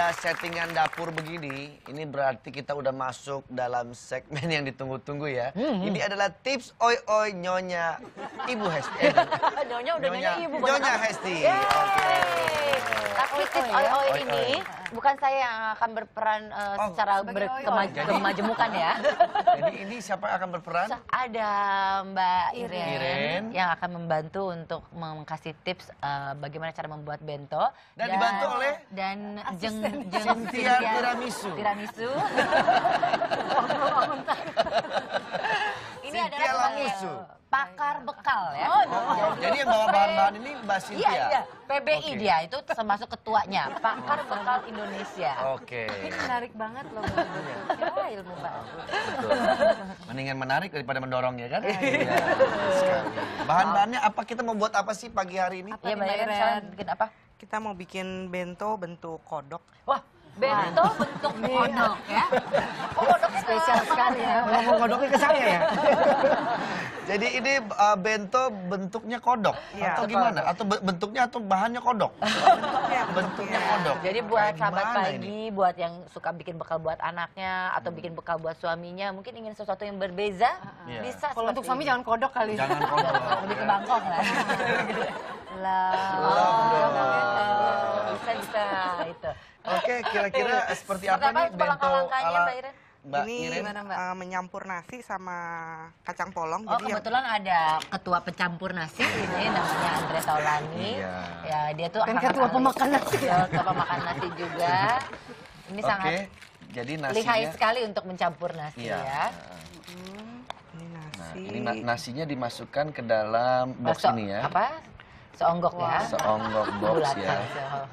ada settingan dapur begini, ini berarti kita udah masuk dalam segmen yang ditunggu-tunggu ya. Ini adalah tips oi-oi Nyonya Ibu Hesti. Nyonya udah nyonya ibu. Nyonya Hesti. Oke. Tapi tips oi-oi Oi-oi. ini bukan saya yang akan berperan secara berkemajemukan ya. Jadi ini siapa yang akan berperan? Ada Mbak Iren Iren. yang akan membantu untuk kasih tips bagaimana cara membuat bento. Dan dibantu oleh? Dan Cynthia Tiramisu. Ini Cynthia adalah Lamusu. pakar bekal ya. Jadi yang bawa bahan-bahan ini Mbak Cynthia? Iya. PBI Oke. dia itu termasuk ketuanya, pakar bekal Indonesia. Oke. Ini menarik banget loh. Kira ilmu Mbak. Betul. Mendingan menarik daripada mendorong ya kan? Iya. Sekali. Bahan-bahannya apa, kita mau buat apa sih pagi hari ini? Iya, Mbak Iren sekarang bikin apa? Kita mau bikin bento bentuk kodok. Wah, bento bentuk kodok ya. Oh, kodok spesial sekali ya. Ngomong kodoknya ke saya ya? Jadi ini bento bentuknya kodok? Iya, Atau gimana? Atau bentuknya atau bahannya kodok? Bentuknya kodok. Jadi buat Kayak sahabat gimana pagi, ini? buat yang suka bikin bekal buat anaknya atau bikin bekal buat suaminya, mungkin ingin sesuatu yang berbeza, Iya. bisa. Kalau untuk seperti suami ini. jangan kodok kali. Jangan kodok. Lebih ke Bangkok lah. Bisa itu. Oke, kira-kira seperti apa nih bento langkah-langkahnya ala Mbak Iren? Mbak Ini Iren? Gimana, Mbak? Menyampur nasi sama kacang polong. Oh, Jadi yang kebetulan ada ketua pencampur nasi ini namanya Andre Taulani. Iya. Ya, dia tuh Dan sangat ketua ahli. pemakan nasi. Ya, ketua pemakan nasi juga. Ini sangat Oke, jadi lihai nasinya. sekali untuk mencampur nasi Iya. ya. ini Nah, nasi. ini nasinya dimasukkan ke dalam box Bakso- ini ya. Apa? Seonggok ya. Seonggok box Bulat ya.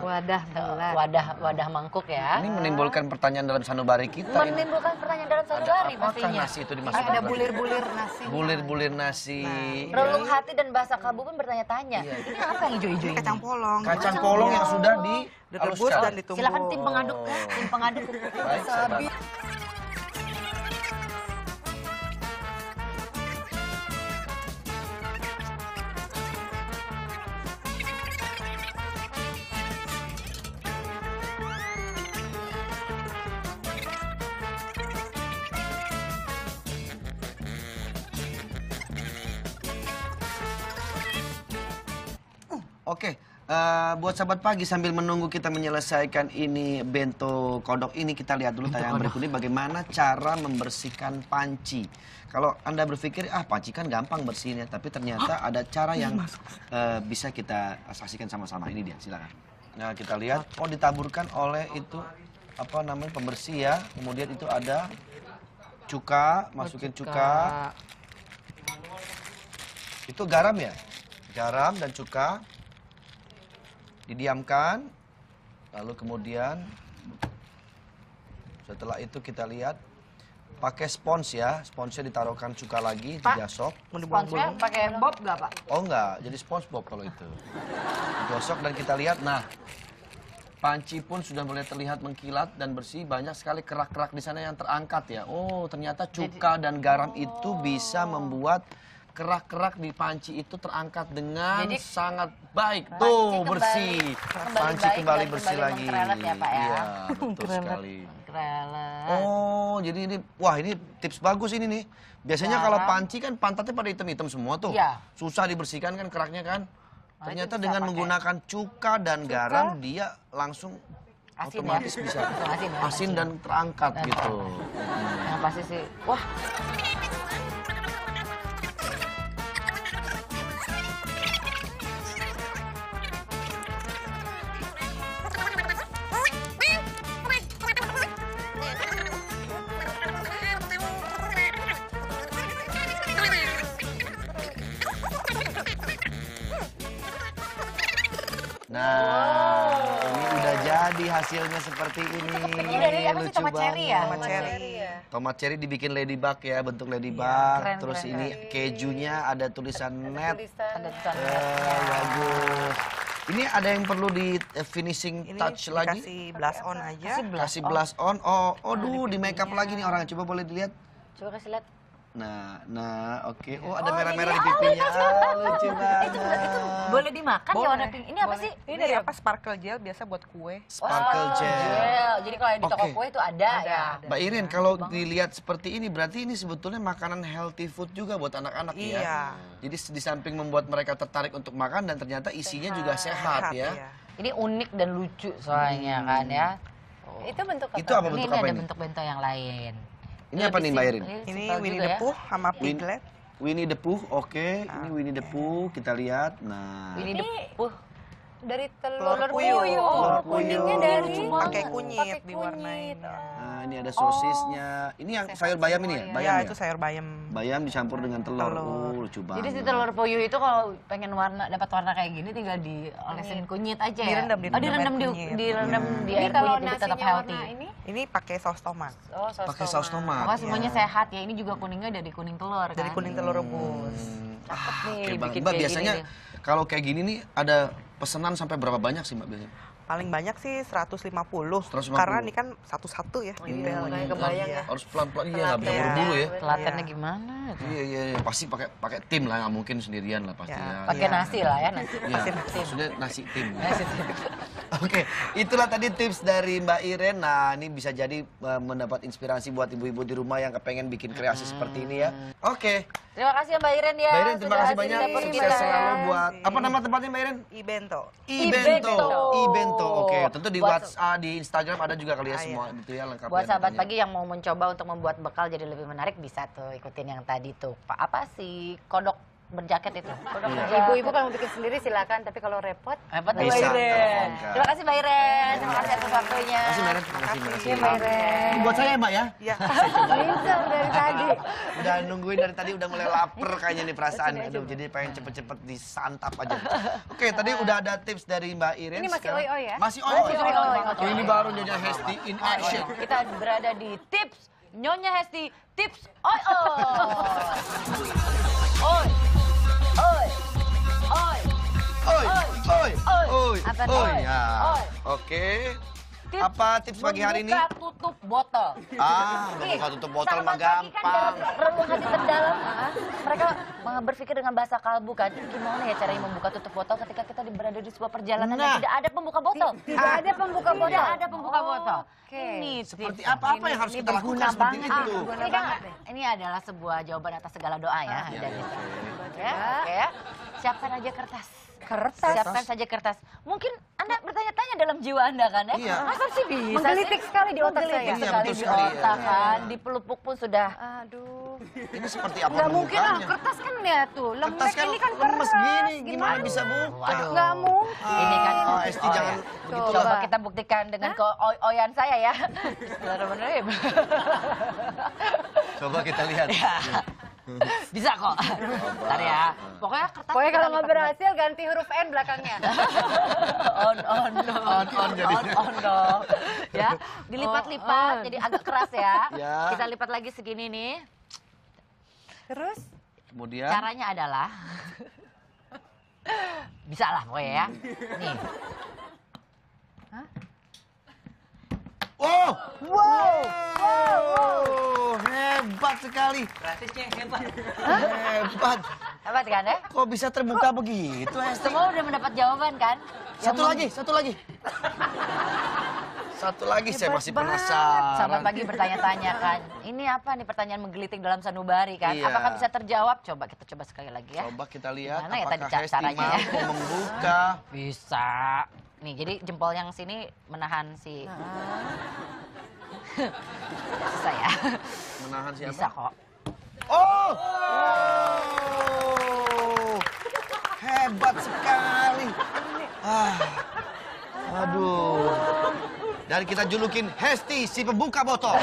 Wadah bulat. Wadah mangkuk ya. Ini menimbulkan pertanyaan dalam sanubari kita ini. Menimbulkan pertanyaan dalam sanubari Apakah pastinya. nasi itu Ini dimasukkan? ada berarti? bulir-bulir nasi. Bulir-bulir nasi. Relung hati dan bahasa kalbu pun bertanya-tanya. Ini apa yang hijau-hijau Ini ini? kacang polong. Kacang polong yang sudah direbus dihaluskan. dan ditumbuk. Silakan tim pengaduk, tim pengaduk. Baik, sabar. Oke, buat sahabat pagi sambil menunggu kita menyelesaikan ini bento kodok ini, kita lihat dulu tayangan berikut ini bagaimana cara membersihkan panci. Kalau Anda berpikir, panci kan gampang bersihnya, tapi ternyata ada cara yang bisa kita saksikan sama-sama. Ini dia, silakan. Nah, kita lihat, ditaburkan oleh itu, apa namanya, pembersih ya. Kemudian itu ada cuka, masukin cuka. Itu garam ya? Garam dan cuka. Didiamkan, lalu kemudian setelah itu kita lihat pakai spons ya, sponsnya ditaruhkan cuka lagi, digosok. Sponsnya pakai bob nggak Pak? Oh enggak, jadi spons bob kalau itu. Digosok dan kita lihat, nah panci pun sudah mulai terlihat mengkilat dan bersih, banyak sekali kerak-kerak di sana yang terangkat ya. Oh ternyata cuka dan garam itu bisa membuat kerak-kerak di panci itu terangkat dengan sangat baik. Tuh, bersih. Panci kembali bersih lagi. Mengkrelet ya, Pak ya? Iya, betul sekali. Krelet. Oh, jadi ini, wah ini tips bagus ini nih. Biasanya kalau panci kan pantatnya pada hitam-hitam semua tuh. Iya. Susah dibersihkan kan keraknya kan. Nah, Ternyata itu bisa dengan pakai menggunakan cuka dan garam, dia langsung Asin otomatis ya? bisa Asin ya? asin dan terangkat gitu. Yang pasti sih, wah. Nah, ini udah jadi hasilnya seperti ini. Ini dari apa sih, tomat cherry ya? Tomat cherry. Tomat cherry dibikin ladybug ya, bentuk ladybug. keren, Terus keren, ini kejunya ada tulisan net. Ada tulisan Bagus. Ini ada yang perlu di finishing Ini touch lagi? dikasih blush on aja. Kasih blush on. Oh, aduh, di make up lagi nih orang. Coba boleh dilihat. Coba kasih lihat. Nah, oke. Oh, ada merah-merah di pipinya. Ah, lucu banget. Itu boleh dimakan ya warna pink. Ini apa sih? Ini dari apa? Sparkle gel biasa buat kue. Sparkle gel. Jadi kalau di toko Oke. kue itu ada ya. Mbak Irin, kalau dilihat seperti ini berarti ini sebetulnya makanan healthy food juga buat anak-anak ya. Iya. Jadi di samping membuat mereka tertarik untuk makan dan ternyata isinya juga sehat ya. iya. Ini unik dan lucu soalnya kan ya. Itu bentuk apa? Itu apa Ini bentuk ada apa ini? bentuk-bentuk yang lain. Ini apa nih Mbak Irin? Ini simpel Winnie juga the ya. Pooh sama Piglet. Winnie the Pooh, oke. Ini Winnie the Pooh, kita lihat. Nah, Ini Pooh. Dari Telur telur puyuh. Telur kuningnya puyuh. dari Pakai pakai kunyit diwarnainnya. nah, ini ada sosisnya. Ini yang sayur bayam ini ya? semua ya. Bayam Iya, ya? itu sayur bayam. Bayam dicampur dengan telur. Telur. Oh, lucu banget. Jadi si telur puyuh itu kalau pengen dapat warna kayak gini tinggal diolesin kunyit aja ya. Direndam, Oh, direndam air di kunyit. direndam di Ini air kalau kunyit jadi tetap nasinya healthy. warna ini Ini pakai saus tomat. oh pakai saus tomat. Pokoknya semuanya sehat ya. Ini juga kuningnya dari kuning telur kan. Dari kuning telur rebus. nih, Oke, Bang. bikin Mbak, kayak biasanya gini kalau kayak gini nih ada pesanan sampai berapa banyak sih Mbak biasanya? Paling banyak sih 150. 150. Karena ini kan satu-satu ya. detail. kayak kebayang ya. Harus pelan-pelan iya, nggak bisa Iya. buru-buru ya. Telatennya Iya. gimana? Iya, pasti pakai tim lah, nggak mungkin sendirian lah pasti Ya, ya. Pakai Iya. nasi lah ya, nasi. Iya, Tim. maksudnya nasi tim. Nasi tim. Oke, itulah tadi tips dari Mbak Iren. Nah, ini bisa jadi mendapat inspirasi buat ibu-ibu di rumah yang kepengen bikin kreasi seperti ini ya. Oke, Terima kasih ya Mbak Iren ya. Mbak Iren terima sudah kasih hadir banyak. di dapur Sukses kita. selalu buat apa nama tempatnya Mbak Iren? Ibento. Ibento. Ibento. Oke, tentu di Buat- WhatsApp, di Instagram ada juga kali ya Ah, semua itu ya lengkap. Buat ya sahabat pokoknya. pagi yang mau mencoba untuk membuat bekal jadi lebih menarik bisa tuh ikutin yang tadi tuh. Pak apa sih kodok berjaket itu? Kodok Iya. berjaket. Ibu-ibu kalau mau bikin sendiri silakan, tapi kalau repot Hebat tuh Bisa, Mbak Iren. telepon, Kak. Terima kasih Mbak Iren. Terima kasih atas waktunya. Terima kasih Mbak Iren, terima kasih, terima kasih. ya Mbak Iren. Ini buat saya ya Mbak ya? Iya. Pinter dari tadi. Udah nungguin dari tadi udah mulai lapar kayaknya nih perasaan. Aduh, jadi pengen cepet-cepet disantap aja. Oke, tadi udah ada tips dari Mbak Iren. Ini masih Sekarang- oi-oi ya? Masih oi-oi. Masih oi-oi. Oh, ini baru Nyonya Hesti in action. Kita berada di tips Nyonya Hesti tips oi oi. Oi. Oi. Oi. Oi, oi, oi, Apa oi. oi? Ya. Oi. Oke. Tips Apa tips pagi hari ini? membuka tutup botol. Membuka tutup botol mah Sahabat pagi kan gampang. dalam relung hati terdalam. Mereka berpikir dengan bahasa kalbu kan. Gimana ya caranya membuka tutup botol ketika kita berada di sebuah perjalanan Nah. dan tidak ada pembuka botol. Tidak ada pembuka botol. Tidak ada pembuka botol. Oke. Ini Seperti tips. apa yang harus Ini kita lakukan berguna seperti banget. itu? Ini kan ini adalah sebuah jawaban atas segala doa ya. Dari ya, oke ya. Siapkan aja kertas. Siapkan saja kertas. Mungkin Anda bertanya-tanya dalam jiwa Anda kan ya. Iya. Masa sih bisa Menggelitik sih? sekali di otak Menggelitik saya. Iya, sekali betul di sekali, otak iya. kan. Di pelupuk pun sudah. Aduh. Ini seperti apa Nggak mungkin lah, pembukanya? kertas kan ya tuh. Kertas Lembek kan ini kan lemes keras. gini, gimana bisa buka? Waduh. Nggak mungkin. Ini kan Ah, Esti jangan ya. begitu Coba lah. kita buktikan dengan oyan saya ya. Bismillahirrahmanirrahim. Coba kita lihat. Bisa kok. Bentar ya. Pokoknya kertas. Pokoknya kita kalau nggak lipat- berhasil ganti huruf N belakangnya. on dong. On jadinya. On dong. Ya, dilipat-lipat On. jadi agak keras ya. Ya. Kita lipat lagi segini nih. Terus? Kemudian Caranya adalah bisa lah pokoknya ya. Nih. Oh! Wow! Hebat sekali. Gratisnya hebat. Hebat. Hebat kan ya? Kok bisa terbuka begitu, Esti? Semua udah mendapat jawaban kan? Satu lagi. Satu lagi saya masih penasaran. Sampai pagi bertanya-tanya kan. Ini apa nih pertanyaan menggelitik dalam sanubari kan? Iya. Apakah bisa terjawab? Coba kita coba sekali lagi ya. Coba kita lihat Gimana ya tadi apakah Hesti caranya ya? mampu membuka. Bisa. Nih, jadi jempol yang sini menahan si... Susah ya. Menahan siapa? Bisa kok. Oh! Hebat sekali. Aduh. Dan kita julukin Hesti si pembuka botol.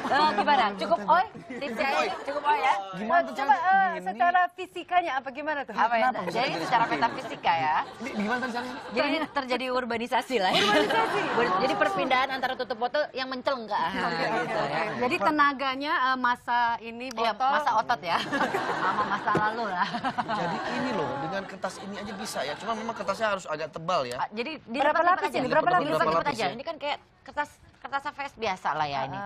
Gimana? Cukup oi? Tipsnya ini cukup oi ya? Gimana tuh Coba caranya? secara fisikanya apa gimana tuh? Apa ya? Kenapa bisa Jadi jadi secara seperti ini? metafisika ya. Ini gimana tuh caranya? Jadi ini terjadi urbanisasi lah ya. Jadi perpindahan antara tutup botol yang mencelengkak. Gitu ya. Jadi tenaganya masa ini Iya, botol. masa otot ya. Sama masa lalu lah. Jadi ini loh, dengan kertas ini aja bisa ya. Cuma memang kertasnya harus agak tebal ya. Jadi Berapa lapis ini? Berapa lapis? Dilipat-lipat lapis aja. ya? Ini kan kayak kertas kertas AVS biasa lah ya ini.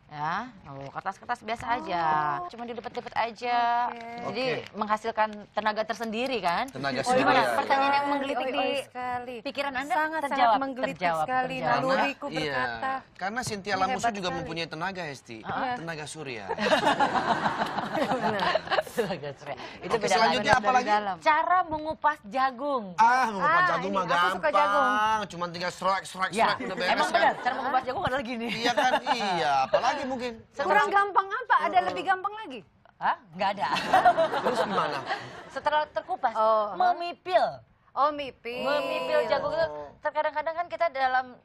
Ya, kertas-kertas biasa aja. Cuma dilipet-lipet aja. Jadi menghasilkan tenaga tersendiri kan? Tenaga Gimana? sendiri. Pertanyaan yang menggelitik di sekali. pikiran Anda Sangat-sangat terjawab, menggelitik terjawab, sekali. terjawab. Naluriku Iya, berkata. karena Cynthia Ini Lamusu hebat juga sekali. mempunyai tenaga, Hesti. Tenaga surya. Tenaga surya. Itu Oke, beda selanjutnya lagi. apa lagi? Cara mengupas jagung. Mengupas jagung ini mah aku suka jagung. gampang. Cuma tinggal strike, Ya, udah beres emang kan. benar. Cara mengupas jagung adalah gini. Iya kan? Iya, apalagi mungkin. Kurang gampang apa? Ada lebih gampang lagi? Hah? Nggak ada. Terus gimana? Setelah terkupas, Oh, memipil. Oh, mipil. Memipil jagung itu terkadang-kadang kan kita dalam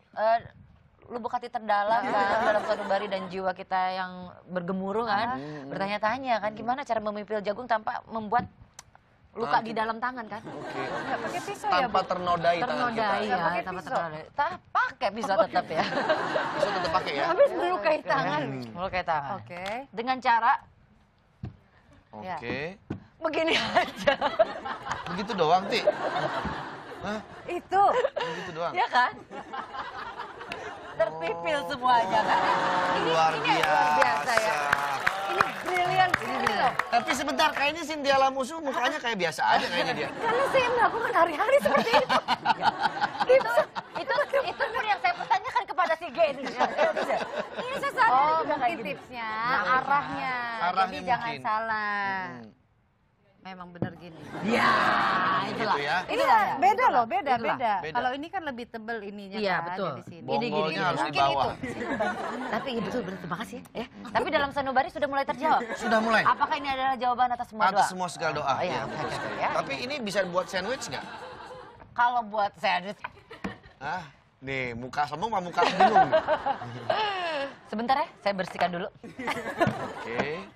lubuk hati terdalam kan, dalam sanubari dan jiwa kita yang bergemuruh kan, bertanya-tanya kan gimana cara memipil jagung tanpa membuat luka di dalam tangan kan? Oke. Nggak pakai pisau ya, Tanpa Bu? ternodai tangan kita. Ternodai ya, pakai tanpa pisau? ternodai. Pakai pisau tetap ya. Bisa tetap pakai ya? Habis melukai tangan. Melukai tangan. Oke. Dengan cara Oke. begini aja. Begitu doang, Ti? Hah? Itu. Begitu doang? Ya kan? Terpipil semuanya kan? Luar biasa ya. Ini brilian sekali loh. Tapi sebentar, kayaknya Cynthia Lamusu mukanya kayak biasa aja kayaknya dia. Karena saya melakukan hari-hari seperti itu. itu pun yang saya pertanyakan kepada si G itu. Ini sesuatu Oh, itu udah mungkin kayak gini. tipsnya, Nah, arahnya. Arahnya Jadi jangan mungkin. salah. Memang benar gini. Ya, Gitu itulah. ya. Ini beda loh, beda. Itulah. Beda. Kalau ini kan lebih tebel ininya Iya, kan, betul. di sini. Bonggolnya harus di Mungkin bawah. Tapi itu betul, terima kasih ya. Tapi dalam sanubari sudah mulai terjawab. Sudah mulai? Apakah ini adalah jawaban atas semua doa? Atas semua segala doa. Oh, iya, Iya, betul oke, sekali. ya. Tapi ini bisa buat sandwich nggak? Kalau buat sandwich, Nih, muka semua sama muka bingung. sebentar ya, saya bersihkan dulu. Oke.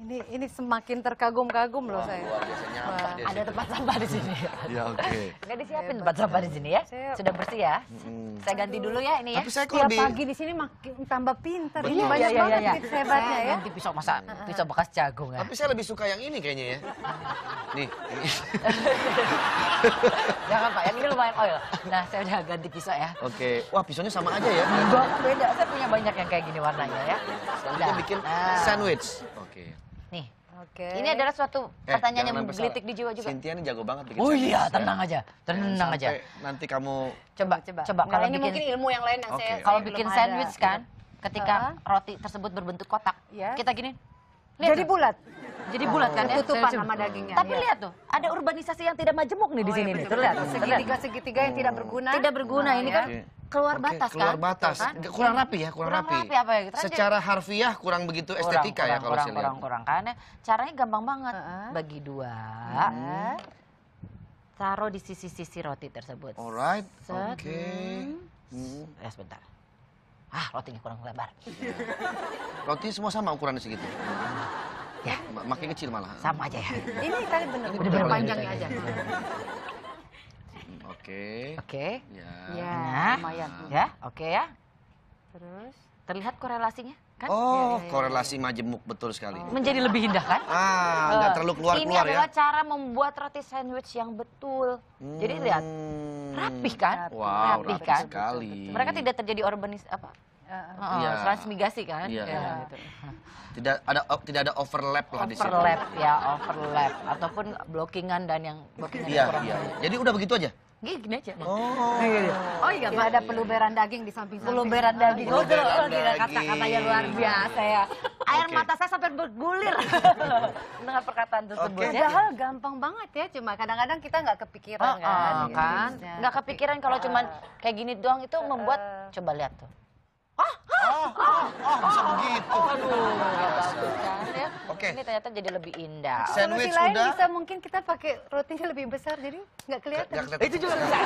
Ini semakin terkagum-kagum loh saya. Luar biasa nyampah dia. Ada tempat sampah di sini. Ya, oke. Nggak disiapin tempat sampah di sini ya. Saya- Sudah bersih ya. Mm. Saya ganti dulu ya ini ya. Tapi saya kok Tiap lebih... pagi di sini makin tambah pintar. Ini Betul. banyak Iya, banget iya. tips hebatnya Saya ya. ganti pisau masa pisau bekas jagung ya. Tapi saya lebih suka yang ini kayaknya ya. Nih, ini. Jangan Pak, yang ini lumayan oil. Nah, saya udah ganti pisau ya. Oke. Wah, pisaunya sama aja ya. Enggak, beda. Saya punya banyak yang kayak gini warnanya ya. Selanjutnya bikin Nah. sandwich. Oke. Nih, Oke. ini adalah suatu pertanyaan yang jangan sampai menggelitik salah. di jiwa juga. Cynthia ini jago banget bikin Oh sandwich, iya, ya. tenang aja. Tenang aja. Sampai nanti kamu Coba, Coba. coba Nggak, kalau ini mungkin bikin ilmu yang lain yang Oke. saya kalau belum bikin ada. sandwich kan, ketika roti tersebut berbentuk kotak, Ya. kita gini. Lihat Jadi tuh. bulat. Jadi bulat kan ya? Tutupan Saya sama coba. dagingnya. Tapi Iya. lihat tuh, ada urbanisasi yang tidak majemuk nih di sini nih. Terlihat, terlihat. Segitiga-segitiga yang tidak berguna. Tidak berguna ini kan Oke. keluar Oke, batas keluar kan? batas. Kan? Kurang rapi ya, kurang rapi. apa ya? Kita kan Secara harfiah kurang begitu estetika ya kalau saya lihat. kurang. Karena caranya gampang banget. Heeh. Bagi dua. Taruh di sisi-sisi roti tersebut. Alright, Set. oke. Hmm. Ya sebentar. Rotinya kurang lebar. Roti semua sama ukurannya segitu. Ya, Makin kecil malah. sama aja ya. Ini tadi benar. Ini Udah bener. panjangnya aja. Oke. Oke. Ya. Ya, Nah, lumayan. ya, oke ya. Terus. Terlihat korelasinya kan? Oh, korelasi majemuk betul sekali. Menjadi lebih indah kan? Nggak terlalu Ini keluar-keluar ya. adalah cara membuat roti sandwich yang betul. Jadi lihat, rapih kan? Wow, Rapih rapi kan? sekali. Mereka tidak terjadi Iya. transmigrasi kan? Iya. Ya, gitu. Tidak ada overlap lah di situ. Overlap ataupun blockingan dan yang blockingan Iya, kurang. iya. Jadi udah begitu aja. Gini aja. Oh. Oh iya, Pak, ada peluberan daging di samping-samping. Peluberan daging. Peluberan daging. Kata-katanya luar biasa ya. Air Oke. mata saya sampai bergulir dengan perkataan tersebut Oke. ya. Padahal gampang banget ya, cuma kadang-kadang kita nggak kepikiran kan. gitu, kan? tipsnya. Nggak kepikiran kalau cuman kayak gini doang itu membuat coba lihat tuh. Bisa begitu. Kan, ya. Oke. Ini ternyata jadi lebih indah. Sandwich Solusi lain udah. bisa mungkin kita pakai rotinya lebih besar, jadi nggak kelihatan. Nggak kelihatan. Itu juga bisa.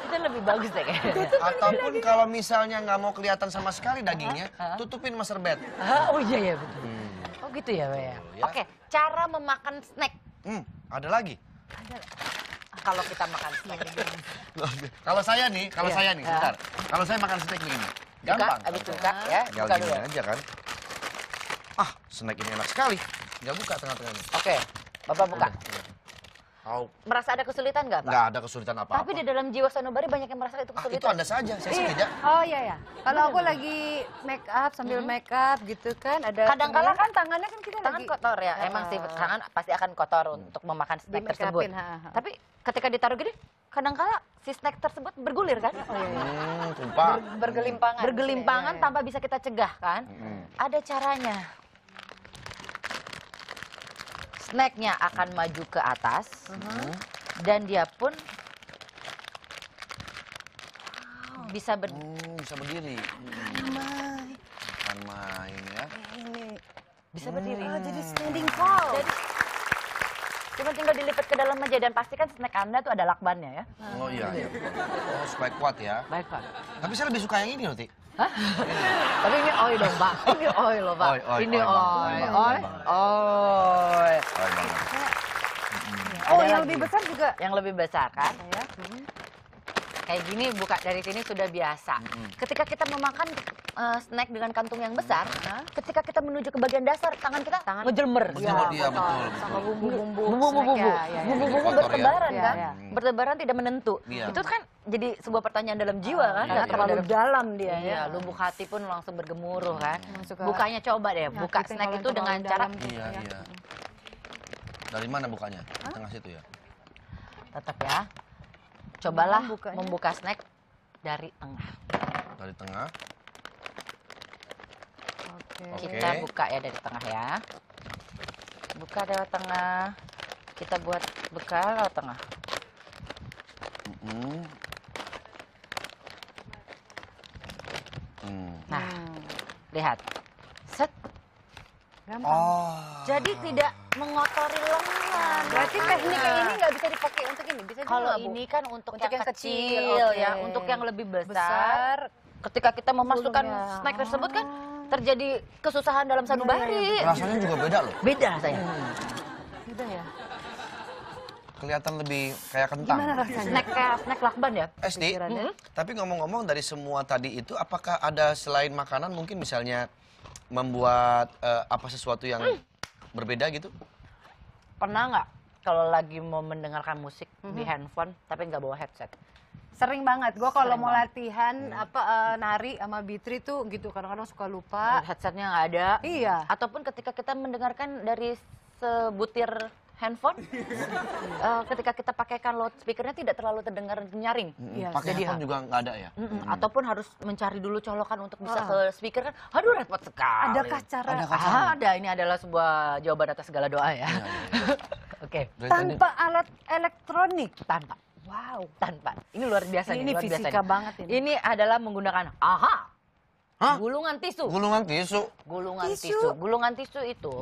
Itu lebih bagus deh kayaknya. Ataupun kalau misalnya nggak mau kelihatan sama sekali dagingnya, tutupin sama serbet. Oh iya ya betul. Oh gitu ya, Pak ya. ya. Oke, cara memakan snack. Ada lagi. Kalau kita makan snack. Kalau saya nih, Iya. sebentar. Kalau saya makan snack begini, gampang. Buka, habis buka ya. Tinggal Buka gini dulu. aja kan. Snack ini enak sekali. Nggak buka tengah-tengahnya. Oke, Bapak buka. Merasa ada kesulitan nggak, Pak? Nggak ada kesulitan apa-apa. Tapi di dalam jiwa sanubari banyak yang merasa itu Itu kesulitan. Anda saja, saya sih tidak. Oh iya ya. Kalau aku lagi make up sambil make up gitu kan ada Kadang-kala kan tangannya kan kita Tangan lagi kotor ya, emang sih tangan pasti akan kotor untuk memakan di snack make tersebut. upin. Tapi ketika ditaruh gini, kadang-kala si snack tersebut bergulir kan? Tumpah. bergelimpangan. Bergelimpangan Iya, iya. tanpa bisa kita cegah kan? Ada caranya. Snacknya akan maju ke atas dan dia pun bisa Bisa berdiri. Bukan main ya. bisa berdiri. Jadi standing tall. Jadi cuma tinggal dilipat ke dalam aja dan pastikan snack Anda tuh ada lakbannya ya. Oh iya. Oh supaya kuat ya. Baik, Pak. Tapi saya lebih suka yang ini loh, Ti. Tapi ini oi dong, Pak. Ini oi loh, Pak. Oi, Ini oi, oi. Bang. Oi. Oi. Oh, banget. Oh Ada yang lagi. lebih besar juga. Yang lebih besar kan? Ya. Kayak gini buka dari sini sudah biasa. Ketika kita memakan snack dengan kantung yang besar, ketika kita menuju ke bagian dasar, tangan kita ngejelmer. Betul, iya betul. Sama bumbu-bumbu. Bumbu-bumbu. snack, ya, ya. Bumbu-bumbu Kotor ya. bertebaran Iya, kan? iya. Bertebaran tidak menentu. Iya. Itu kan jadi sebuah pertanyaan dalam jiwa kan? Iya, Karena iya. terlalu dalam dia Iya, ya. lubuk hati pun langsung bergemuruh kan. suka Bukanya coba deh, buka nyakitin snack kalau itu yang dengan terlalu cara dalam. Iya, iya. Dari mana bukanya? Di tengah situ ya? tetap ya. Cobalah bukanya? membuka snack dari tengah. Dari tengah. Oke. Oke. Kita buka ya dari tengah ya. Buka lewat tengah. Kita buat buka lewat tengah. Nah, lihat. Set. Gampang. Oh. Jadi tidak mengotori lengan. Berarti teknik yang ini nggak bisa dipakai untuk ini, bisa juga Kalau nggak, Bu? ini kan untuk, Untuk yang yang kecil, kecil, ya, oke. untuk yang lebih besar. besar. Ketika kita memasukkan Volume-nya. snack tersebut kan terjadi kesusahan dalam sanubari. Rasanya juga beda loh. Beda rasanya. Udah ya. Kelihatan lebih kayak kentang. Gimana rasanya? Snack kayak snack lakban ya. SD, Pikirannya. tapi ngomong-ngomong dari semua tadi itu, apakah ada selain makanan mungkin misalnya membuat apa sesuatu yang berbeda gitu? Pernah nggak kalau lagi mau mendengarkan musik di handphone tapi nggak bawa headset? Sering banget. Gue kalau Sering mau banget. latihan nari sama Bitri tuh gitu kadang-kadang suka lupa. Headsetnya nggak ada. Iya. Ataupun ketika kita mendengarkan dari sebutir handphone, ketika kita pakaikan loudspeakernya tidak terlalu terdengar nyaring. Iya, Pakai jadi handphone juga nggak ada ya? Ataupun harus mencari dulu colokan untuk bisa ke speaker kan, aduh repot sekali. Adakah cara Adakah cara? Ada, ini adalah sebuah jawaban atas segala doa ya. Oke, Dari tadi- tanpa alat elektronik? tanpa. Wow, tanpa. Ini luar biasa nih, Ini luar biasa fisika nih. banget ini. Ini adalah menggunakan Hah? gulungan tisu. Gulungan tisu. Gulungan Tisu. tisu. Gulungan tisu itu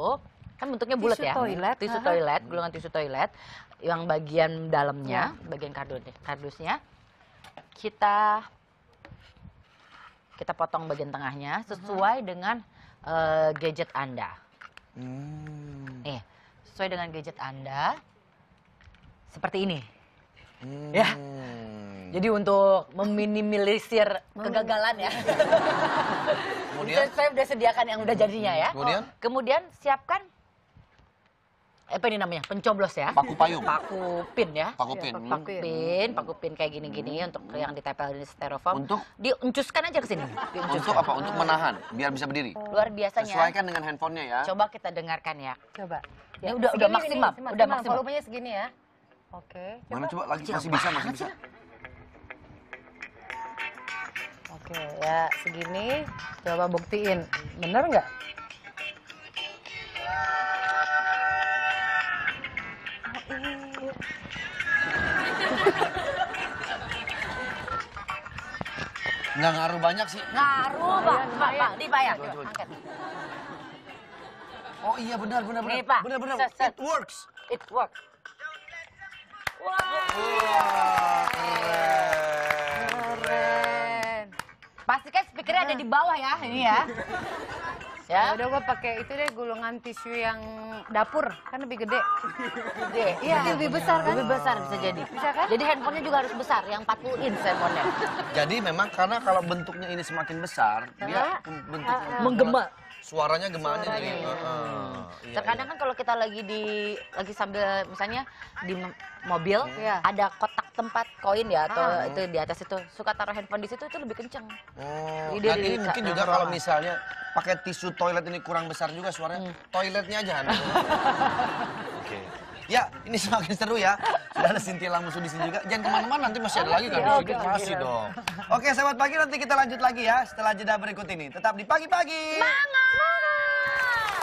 kan bentuknya bulat Tisu ya. toilet, Tisu aha. toilet, gulungan tisu toilet yang bagian dalamnya, bagian kardusnya kita potong bagian tengahnya sesuai dengan gadget Anda. Sesuai dengan gadget Anda seperti ini. Ya. Jadi untuk meminimalisir kegagalan ya. Kemudian? Saya udah sediakan yang udah jadinya ya. Kemudian? Kemudian siapkan apa ini namanya? Pencoblos ya. Paku payung. Paku pin ya. Paku pin. Paku pin kayak gini-gini untuk yang ditempel di styrofoam. Untuk? Diuncuskan aja ke sini. Untuk apa? Untuk menahan, biar bisa berdiri. Luar biasanya. Sesuaikan dengan handphonenya ya. Coba kita dengarkan ya. Coba. Ini udah maksimal, udah maksimal. Volumenya segini ya. Oke. Mana coba lagi? Masih bisa, masih bisa. Oke, ya segini. Coba buktiin. Bener nggak? Nggak ngaruh banyak sih. Ngaruh, Pak. Pak, di Pak ya. Coba, coba. Angkat. Oh iya benar, benar, benar. Nih, Pak. Benar, benar. Set, set. It works. It works. Wah, keren. Keren. Pastikan speakernya ada di bawah ya, ini ya. Ya. Udah gue pakai itu deh gulungan tisu yang dapur kan lebih gede. Gede. Iya lebih besar kan? Lebih besar bisa jadi. Bisa kan? Jadi handphonenya juga harus besar, yang 40 inch handphonenya. Jadi memang karena kalau bentuknya ini semakin besar, dia bentuknya Menggema. suaranya gemanya jadi. Suaranya. Iya, Terkadang kan kalau kita lagi sambil misalnya di mobil Iya. ada kotak tempat koin ya atau itu di atas itu suka taruh handphone di situ itu lebih kenceng. Oh, Jadi dan dia ini di- mungkin di- juga di- kalau misalnya pakai tisu toilet ini kurang besar juga suaranya. Toiletnya aja Han. Oke. Ya, ini semakin seru ya. Sudah ada Cynthia Lamusu di sini juga. Jangan kemana-mana, nanti masih ada lagi kan di sini. oke, Masih dong. Oke, sahabat pagi nanti kita lanjut lagi ya setelah jeda berikut ini. Tetap di pagi-pagi. Semangat!